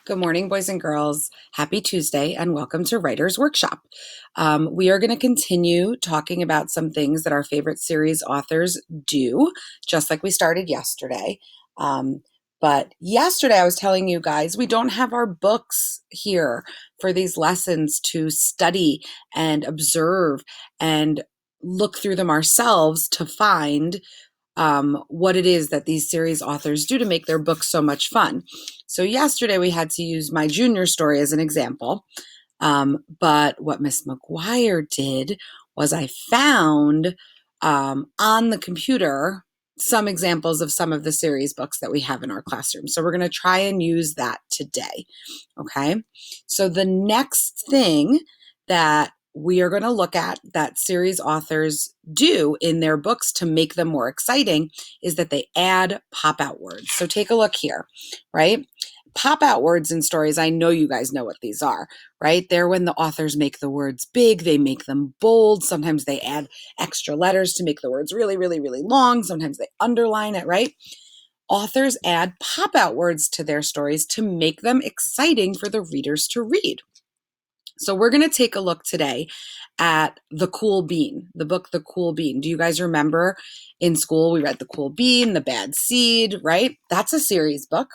Good morning, boys and girls. Happy Tuesday and welcome to Writer's Workshop. We are going to continue talking about some things that our favorite series authors do, just like we started yesterday. But yesterday I was telling you guys we don't have our books here for these lessons to study and observe and look through them ourselves to find what it is that these series authors do to make their books so much fun. So yesterday we had to use my junior story as an example. But what Miss McGuire did was I found on the computer some examples of some of the series books that we have in our classroom. So we're going to try and use that today. Okay. So the next thing that we are going to look at that series authors do in their books to make them more exciting is that they add pop-out words. So take a look here, right? Pop-out words in stories, I know you guys know what these are, right? They're when the authors make the words big, they make them bold. Sometimes they add extra letters to make the words really, really, really long. Sometimes they underline it, right? Authors add pop-out words to their stories to make them exciting for the readers to read. So we're going to take a look today at The Cool Bean, the book The Cool Bean. Do you guys remember in school we read The Cool Bean, The Bad Seed, right? That's a series book.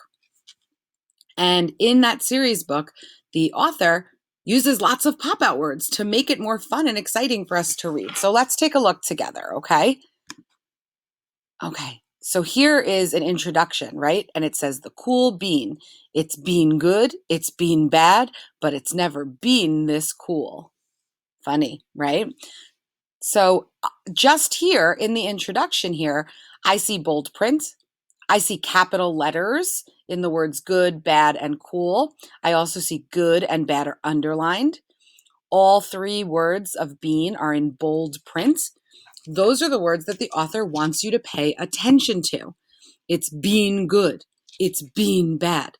And in that series book, the author uses lots of pop-out words to make it more fun and exciting for us to read. So let's take a look together, okay? Okay, so here is an introduction, right? And it says, The Cool Bean. It's been good, it's been bad, but it's never been this cool. Funny, right? So just here in the introduction here, I see bold print. I see capital letters in the words good, bad, and cool. I also see good and bad are underlined. All three words of bean are in bold print. Those are the words that the author wants you to pay attention to. It's been good. It's been bad.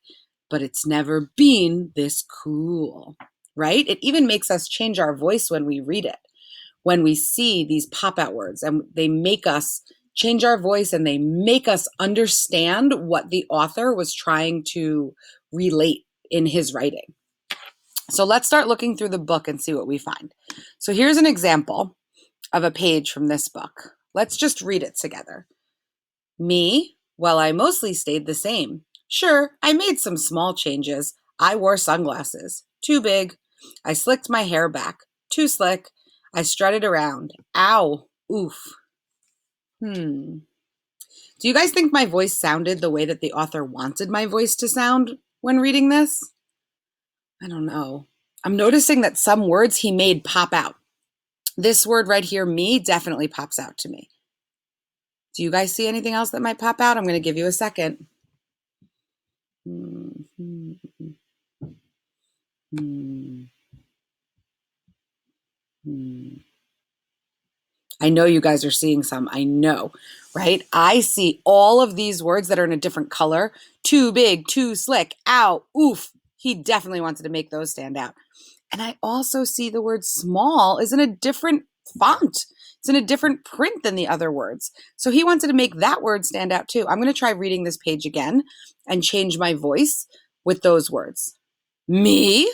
But it's never been this cool, right? It even makes us change our voice when we read it, when we see these pop-out words, and they make us change our voice and they make us understand what the author was trying to relate in his writing. So let's start looking through the book and see what we find. So here's an example of a page from this book. Let's just read it together. Me, well, I mostly stayed the same. Sure, I made some small changes. I wore sunglasses. Too big. I slicked my hair back. Too slick. I strutted around. Ow. Oof. Do you guys think my voice sounded the way that the author wanted my voice to sound when reading this? I don't know. I'm noticing that some words he made pop out. This word right here, me, definitely pops out to me. Do you guys see anything else that might pop out? I'm going to give you a second. I know you guys are seeing some. I know, right? I see all of these words that are in a different color. Too big, too slick, ow, oof. He definitely wanted to make those stand out. And I also see the word small is in a different font. It's in a different print than the other words. So he wanted to make that word stand out too. I'm going to try reading this page again and change my voice with those words. Me?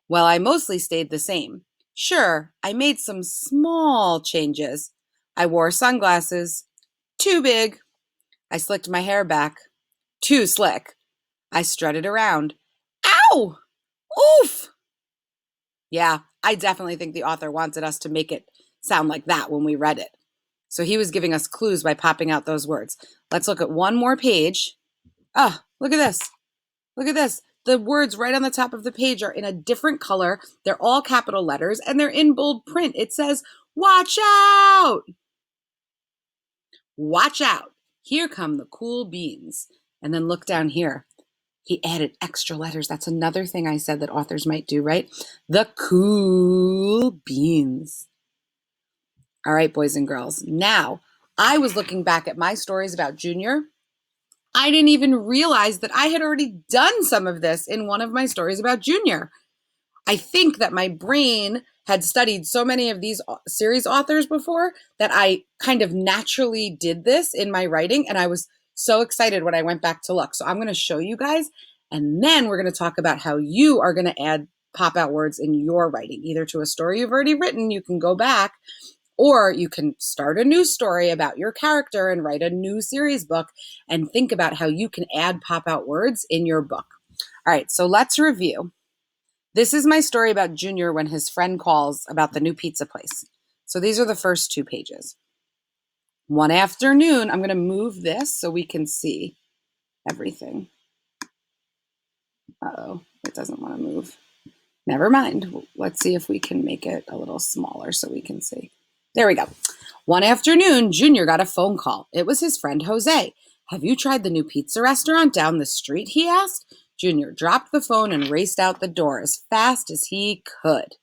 Well, I mostly stayed the same. Sure, I made some small changes. I wore sunglasses. Too big. I slicked my hair back. Too slick. I strutted around. Ow! Oof! Yeah, I definitely think the author wanted us to make it sound like that when we read it. So he was giving us clues by popping out those words. Let's look at one more page. Ah, look at this. Look at this. The words right on the top of the page are in a different color. They're all capital letters and they're in bold print. It says, watch out! Watch out. Here come the cool beans. And then look down here. He added extra letters. That's another thing I said that authors might do, right? The cool beans. All right, boys and girls. Now, I was looking back at my stories about Junior. I didn't even realize that I had already done some of this in one of my stories about Junior. I think that my brain had studied so many of these series authors before that I kind of naturally did this in my writing, and I was so excited when I went back to look. So I'm going to show you guys, And then we're going to talk about how you are going to add pop out words in your writing, either to a story you've already written, you can go back, or you can start a new story about your character and write a new series book and think about how you can add pop out words in your book. All right, so let's review. This is my story about Junior when his friend calls about the new pizza place. So these are the first 2 pages. One afternoon, I'm going to move this so we can see everything. Uh-oh, it doesn't want to move. Never mind. Let's see if we can make it a little smaller so we can see. There we go. One afternoon, Junior got a phone call. It was his friend Jose. Have you tried the new pizza restaurant down the street? He asked. Junior dropped the phone and raced out the door as fast as he could.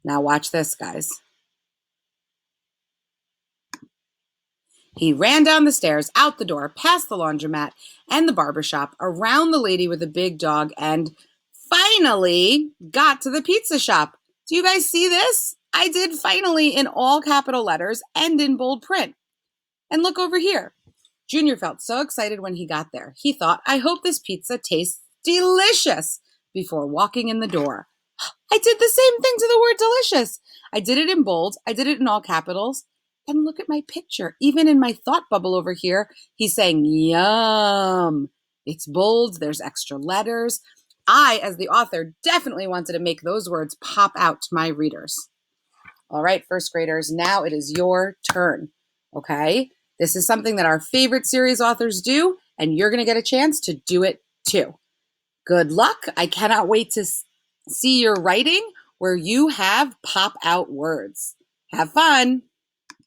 Now watch this, guys. He ran down the stairs, out the door, past the laundromat and the barbershop, around the lady with the big dog, and finally got to the pizza shop. Do you guys see this? I did finally in all capital letters and in bold print. And look over here. Junior felt so excited when he got there. He thought, I hope this pizza tastes delicious before walking in the door. I did the same thing to the word delicious. I did it in bold. I did it in all capitals. And look at my picture. Even in my thought bubble over here, he's saying, yum. It's bold. There's extra letters. I, as the author, definitely wanted to make those words pop out to my readers. All right, first graders, now it is your turn, okay? This is something that our favorite series authors do, and you're going to get a chance to do it too. Good luck. I cannot wait to see your writing where you have pop out words. Have fun.